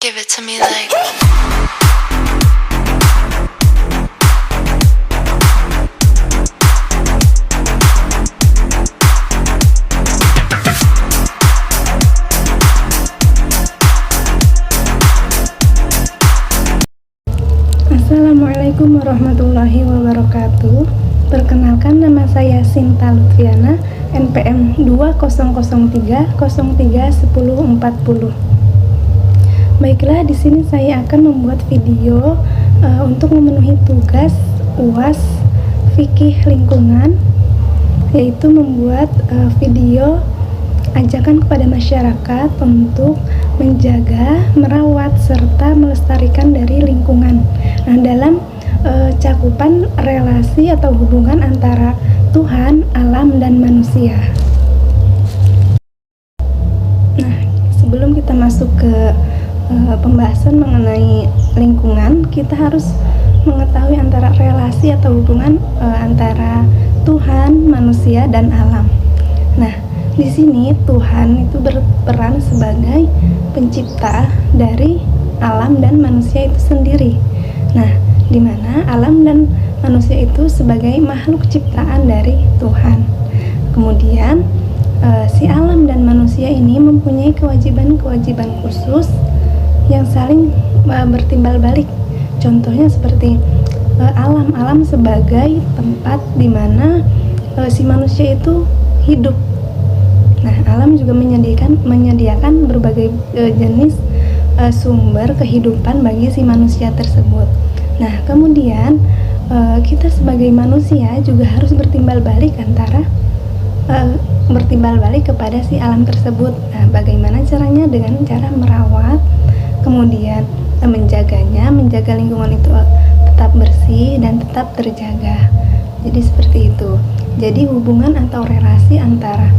Give it to me like. Assalamualaikum warahmatullahi wabarakatuh. Perkenalkan, nama saya Sinta Lutfiana, NPM 2003031040. Baiklah, di sini saya akan membuat video untuk memenuhi tugas UAS Fikih Lingkungan, yaitu membuat video ajakan kepada masyarakat untuk menjaga, merawat, serta melestarikan dari lingkungan. Nah, dalam cakupan relasi atau hubungan antara Tuhan, alam, dan manusia. Nah, sebelum kita masuk ke pembahasan mengenai lingkungan, kita harus mengetahui antara relasi atau hubungan antara Tuhan, manusia, dan alam. Nah, di sini Tuhan itu berperan sebagai pencipta dari alam dan manusia itu sendiri. Nah, di mana alam dan manusia itu sebagai makhluk ciptaan dari Tuhan. Kemudian si alam dan manusia ini mempunyai kewajiban-kewajiban khusus yang saling bertimbal balik. Contohnya seperti alam sebagai tempat di mana si manusia itu hidup. Nah, alam juga menyediakan berbagai jenis sumber kehidupan bagi si manusia tersebut. Nah, kemudian kita sebagai manusia juga harus bertimbal balik kepada si alam tersebut. Nah, bagaimana caranya? Dengan cara merawat, kemudian menjaga lingkungan itu tetap bersih dan tetap terjaga. Jadi seperti itu. Jadi hubungan atau relasi antara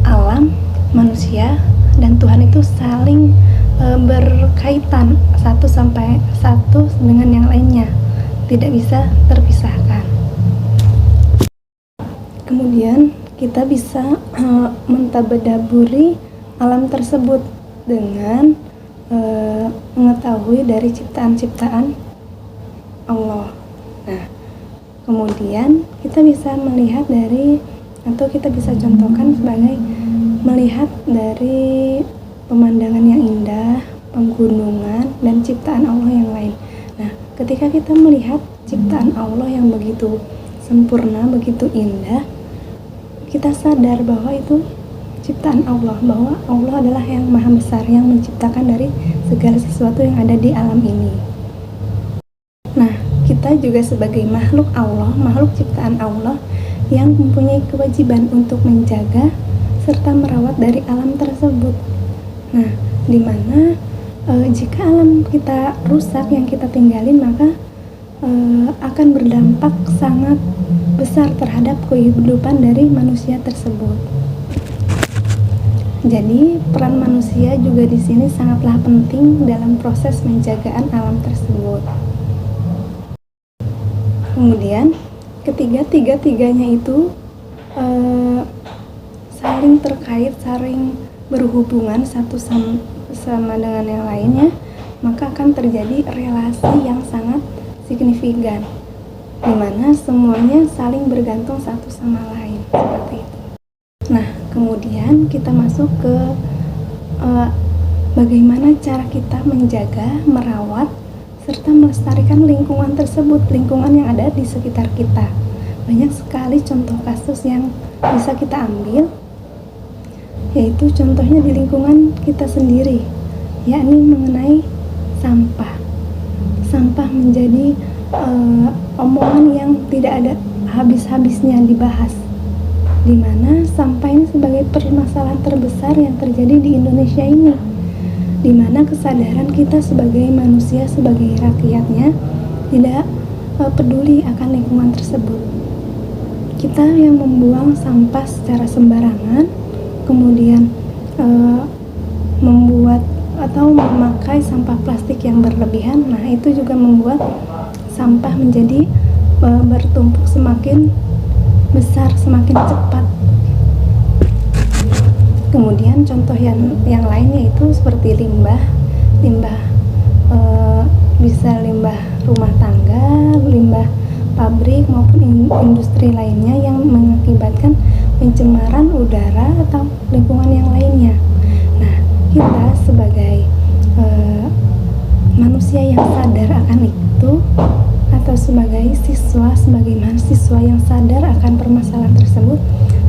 alam, manusia, dan Tuhan itu saling berkaitan satu dengan yang lainnya, tidak bisa terpisahkan. Kemudian kita bisa mentadaburi alam tersebut dengan mengetahui dari ciptaan-ciptaan Allah. Nah, kemudian kita bisa melihat atau kita bisa contohkan sebagai melihat dari pemandangan yang indah, pegunungan, dan ciptaan Allah yang lain. Nah, ketika kita melihat ciptaan Allah yang begitu sempurna, begitu indah, kita sadar bahwa itu ciptaan Allah, bahwa Allah adalah yang maha besar, yang menciptakan dari segala sesuatu yang ada di alam ini. Nah, kita juga sebagai makhluk Allah, makhluk ciptaan Allah, yang mempunyai kewajiban untuk menjaga serta merawat dari alam tersebut. Nah, di mana jika alam kita rusak yang kita tinggalin, maka akan berdampak sangat besar terhadap kehidupan dari manusia tersebut. Jadi peran manusia juga di sini sangatlah penting dalam proses penjagaan alam tersebut. Kemudian ketiga-tiganya itu saling terkait, saling berhubungan satu sama dengan yang lainnya, maka akan terjadi relasi yang sangat signifikan, di mana semuanya saling bergantung satu sama lain, seperti itu. Nah, kemudian kita masuk ke bagaimana cara kita menjaga, merawat, serta melestarikan lingkungan tersebut, lingkungan yang ada di sekitar kita. Banyak sekali contoh kasus yang bisa kita ambil, yaitu contohnya di lingkungan kita sendiri, yakni mengenai sampah. Sampah menjadi omongan yang tidak ada habis-habisnya dibahas, di mana sampah ini sebagai permasalahan terbesar yang terjadi di Indonesia ini, di mana kesadaran kita sebagai manusia, sebagai rakyatnya, tidak peduli akan lingkungan tersebut. Kita yang membuang sampah secara sembarangan, kemudian membuat atau memakai sampah plastik yang berlebihan. Nah, itu juga membuat sampah menjadi bertumpuk semakin besar, semakin cepat. Kemudian contoh yang lain yaitu seperti limbah industri lainnya yang mengakibatkan pencemaran udara atau lingkungan yang lainnya. Nah, kita sebagai manusia yang sadar akan itu, atau sebagai mahasiswa yang sadar akan permasalahan tersebut,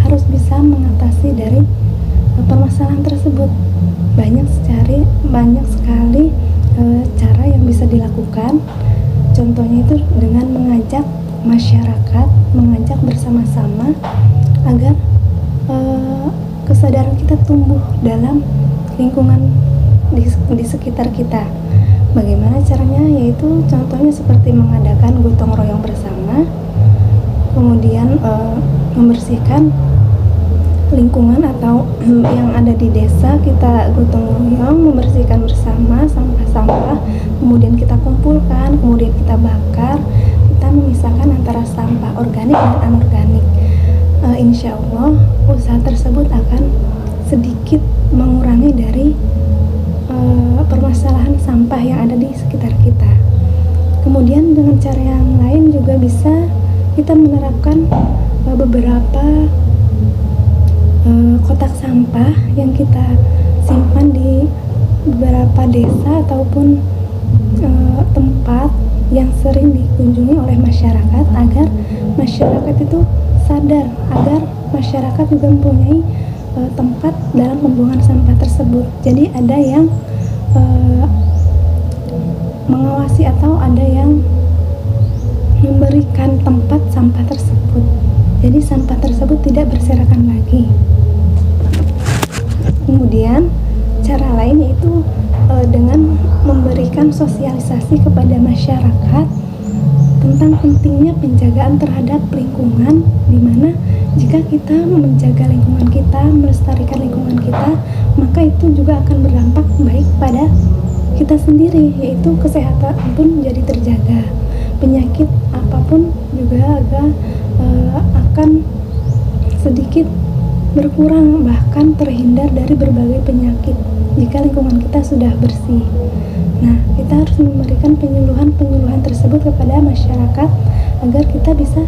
harus bisa mengatasi dari permasalahan tersebut. Banyak sekali cara yang bisa dilakukan. Contohnya itu dengan mengajak masyarakat, mengajak bersama-sama agar kesadaran kita tumbuh dalam lingkungan di sekitar kita. Bagaimana caranya? Yaitu contohnya seperti mengadakan gotong royong bersama, kemudian membersihkan lingkungan atau yang ada di desa. Kita gotong royong membersihkan bersama sampah-sampah, kemudian kita kumpulkan, kemudian kita bakar, kita memisahkan antara sampah organik dan anorganik. Insya Allah usaha tersebut akan sedikit mengurangi dari permasalahan sampah yang ada di sekitar kita. Kemudian dengan cara yang lain juga bisa kita menerapkan beberapa kotak sampah yang kita simpan di beberapa desa ataupun tempat yang sering dikunjungi oleh masyarakat, agar masyarakat itu sadar, agar masyarakat juga mempunyai tempat dalam pembuangan sampah tersebut. Jadi ada yang mengawasi atau ada yang memberikan tempat sampah tersebut. Jadi sampah tersebut tidak berserakan lagi. Kemudian cara lain yaitu dengan memberikan sosialisasi kepada masyarakat tentang pentingnya penjagaan terhadap lingkungan, di mana jika kita menjaga lingkungan kita, melestarikan lingkungan kita, maka itu juga akan berdampak baik pada kita sendiri, yaitu kesehatan pun jadi terjaga, penyakit apapun juga akan sedikit berkurang, bahkan terhindar dari berbagai penyakit jika lingkungan kita sudah bersih. Nah, kita harus memberikan penyuluhan tersebut kepada masyarakat agar kita bisa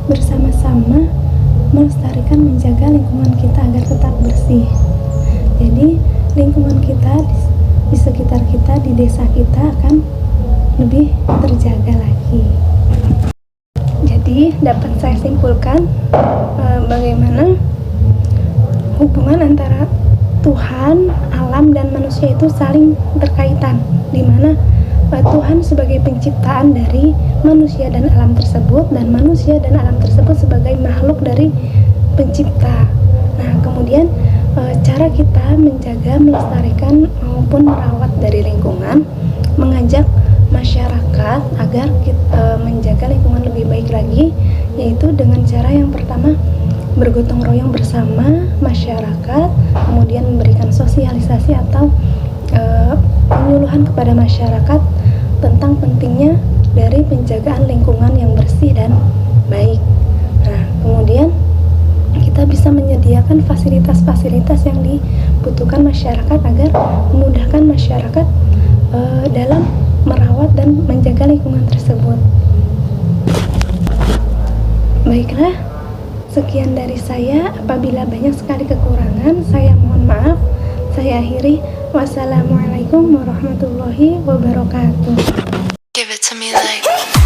bersama-sama melestarikan, menjaga lingkungan kita agar tetap bersih. Jadi lingkungan kita di sekitar kita, di desa kita akan lebih terjaga lagi. Jadi dapat saya simpulkan bagaimana hubungan antara Tuhan, alam, dan manusia itu saling berkaitan, di mana Tuhan sebagai penciptaan dari manusia dan alam tersebut, dan manusia dan alam tersebut sebagai makhluk dari pencipta. Nah, kemudian cara kita menjaga, melestarikan maupun merawat dari lingkungan, mengajak masyarakat agar kita menjaga lingkungan lebih baik lagi, yaitu dengan cara yang pertama, bergotong royong bersama masyarakat, kemudian memberikan sosialisasi atau penyuluhan kepada masyarakat tentang pentingnya dari penjagaan lingkungan yang bersih dan baik. Nah, kemudian kita bisa menyediakan fasilitas-fasilitas yang dibutuhkan masyarakat agar memudahkan masyarakat dalam merawat dan menjaga lingkungan tersebut. Baiklah, sekian dari saya. Apabila banyak sekali kekurangan, saya mohon maaf. Saya akhiri. Wassalamualaikum warahmatullahi wabarakatuh. Give it to me like